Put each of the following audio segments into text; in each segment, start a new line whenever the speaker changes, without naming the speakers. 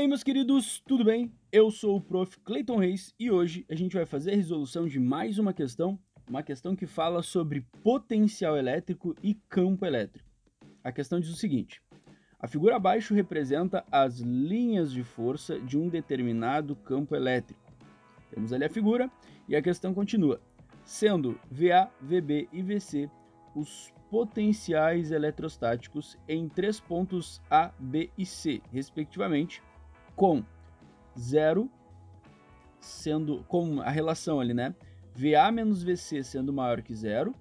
aí, meus queridos, tudo bem? Eu sou o Prof. Clayton Reis e hoje a gente vai fazer a resolução de mais uma questão que fala sobre potencial elétrico e campo elétrico. A questão diz o seguinte: a figura abaixo representa as linhas de força de um determinado campo elétrico. Temos ali a figura e a questão continua, sendo VA, VB e VC os potenciais eletrostáticos em três pontos A, B e C, respectivamente, com 0 sendo com a relação ali, né? VA menos VC sendo maior que 0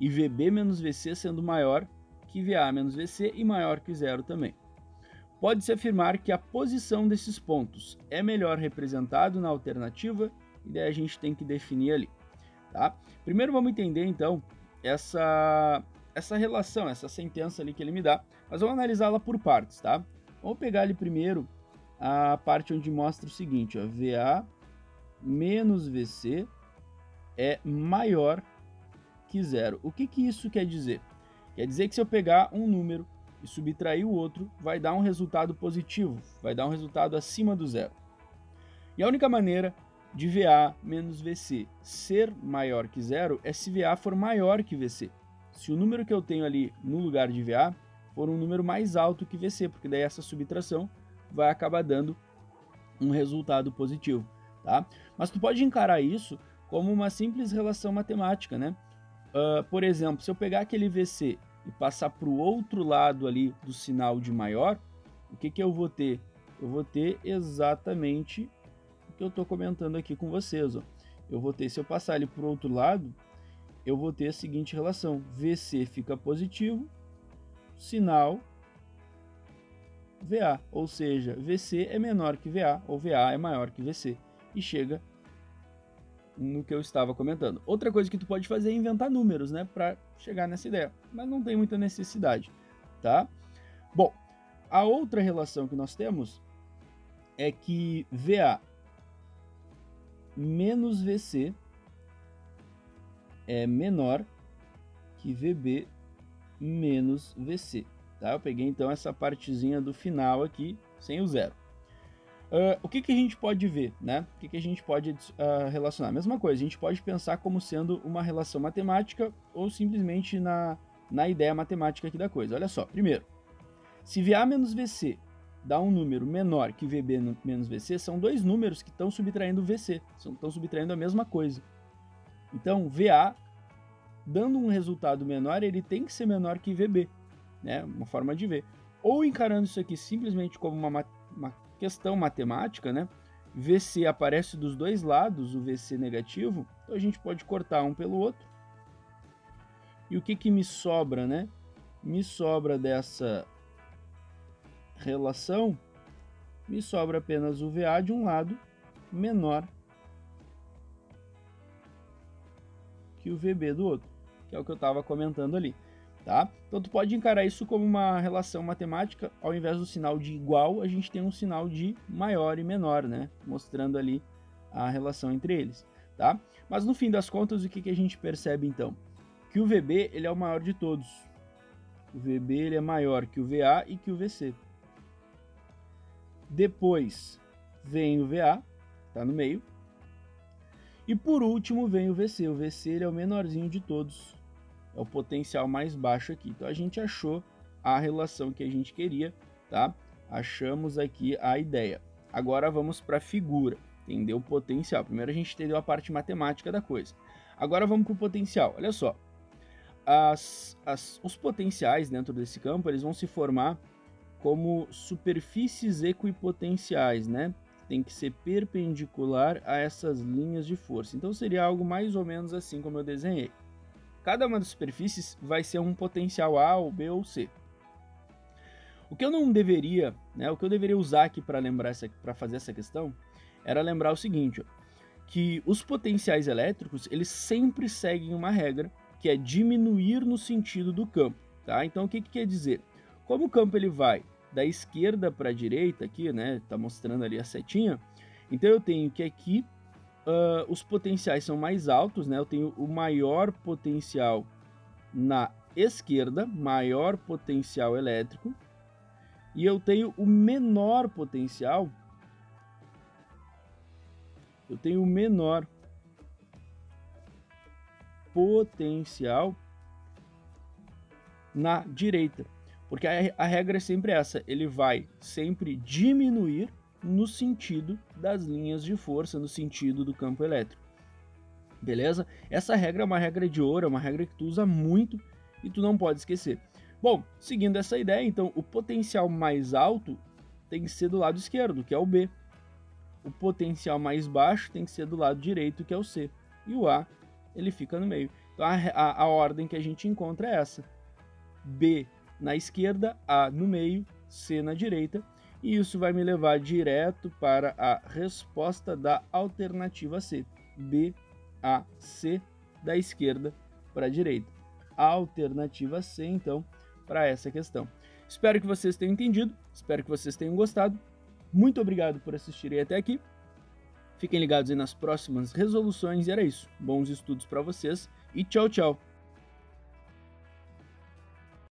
e VB menos VC sendo maior que VA menos VC e maior que 0 também. Pode-se afirmar que a posição desses pontos é melhor representado na alternativa e daí a gente tem que definir ali, tá? Primeiro vamos entender então essa relação, essa sentença ali que ele me dá, mas vamos analisá-la por partes, tá? Vamos pegar ali primeiro a parte onde mostra o seguinte, ó, VA menos VC é maior que 0. O que isso quer dizer? Quer dizer que se eu pegar um número e subtrair o outro, vai dar um resultado positivo, vai dar um resultado acima do 0. E a única maneira de VA menos VC ser maior que 0 é se VA for maior que VC. Se o número que eu tenho ali no lugar de VA for um número mais alto que VC, porque daí essa subtração vai acabar dando um resultado positivo, tá? Mas tu pode encarar isso como uma simples relação matemática, né? Por exemplo, se eu pegar aquele VC e passar para o outro lado ali do sinal de maior, o que eu vou ter? Eu vou ter exatamente o que eu estou comentando aqui com vocês, ó. Eu vou ter, se eu passar ele para o outro lado, eu vou ter a seguinte relação, VC fica positivo, sinal VA, ou seja, VC é menor que VA, ou VA é maior que VC, e chega no que eu estava comentando. Outra coisa que tu pode fazer é inventar números, né, para chegar nessa ideia, mas não tem muita necessidade, tá? Bom, a outra relação que nós temos é que VA menos VC é menor que VB menos VC. Tá? Eu peguei então essa partezinha do final aqui, sem o 0. O que a gente pode ver, né? O que a gente pode relacionar? Mesma coisa, a gente pode pensar como sendo uma relação matemática ou simplesmente na ideia matemática aqui da coisa. Olha só, primeiro, se VA menos VC dá um número menor que VB menos VC, são dois números que estão subtraindo VC, estão subtraindo a mesma coisa. Então, VA, dando um resultado menor, ele tem que ser menor que VB. Né, uma forma de ver. Ou encarando isso aqui simplesmente como uma questão matemática, né? VC aparece dos dois lados, o VC negativo, então a gente pode cortar um pelo outro. E o que me sobra, né? Me sobra dessa relação, me sobra apenas o VA de um lado menor que o VB do outro, que é o que eu estava comentando ali. Tá? Então tu pode encarar isso como uma relação matemática, ao invés do sinal de igual, a gente tem um sinal de maior e menor, né? Mostrando ali a relação entre eles, tá? Mas no fim das contas, o que a gente percebe então? Que o VB ele é o maior de todos. O VB ele é maior que o VA e que o VC. Depois vem o VA, tá no meio. E por último vem o VC. O VC ele é o menorzinho de todos. É o potencial mais baixo aqui. Então a gente achou a relação que a gente queria, tá? Achamos aqui a ideia. Agora vamos para a figura, entender o potencial. Primeiro a gente entendeu a parte matemática da coisa. Agora vamos para o potencial. Olha só, os potenciais dentro desse campo eles vão se formar como superfícies equipotenciais, né? Tem que ser perpendicular a essas linhas de força. Então seria algo mais ou menos assim como eu desenhei. Cada uma das superfícies vai ser um potencial A, ou B ou C. O que eu não deveria, né, o que eu deveria usar aqui para fazer essa questão, era lembrar o seguinte, ó, que os potenciais elétricos, eles sempre seguem uma regra, que é diminuir no sentido do campo, tá? Então o que quer dizer? Como o campo ele vai da esquerda para a direita aqui, né, tá mostrando ali a setinha, então eu tenho que aqui os potenciais são mais altos, né? Eu tenho o maior potencial na esquerda, maior potencial elétrico, e eu tenho o menor potencial, na direita, porque a regra é sempre essa, ele vai sempre diminuir no sentido das linhas de força, no sentido do campo elétrico, beleza? Essa regra é uma regra de ouro, é uma regra que tu usa muito e tu não pode esquecer. Bom, seguindo essa ideia, então, o potencial mais alto tem que ser do lado esquerdo, que é o B. O potencial mais baixo tem que ser do lado direito, que é o C. E o A, ele fica no meio. Então, a ordem que a gente encontra é essa. B na esquerda, A no meio, C na direita. E isso vai me levar direto para a resposta da alternativa C. B, A, C, da esquerda para a direita. A alternativa C, então, para essa questão. Espero que vocês tenham entendido, espero que vocês tenham gostado. Muito obrigado por assistirem até aqui. Fiquem ligados aí nas próximas resoluções e era isso. Bons estudos para vocês e tchau, tchau!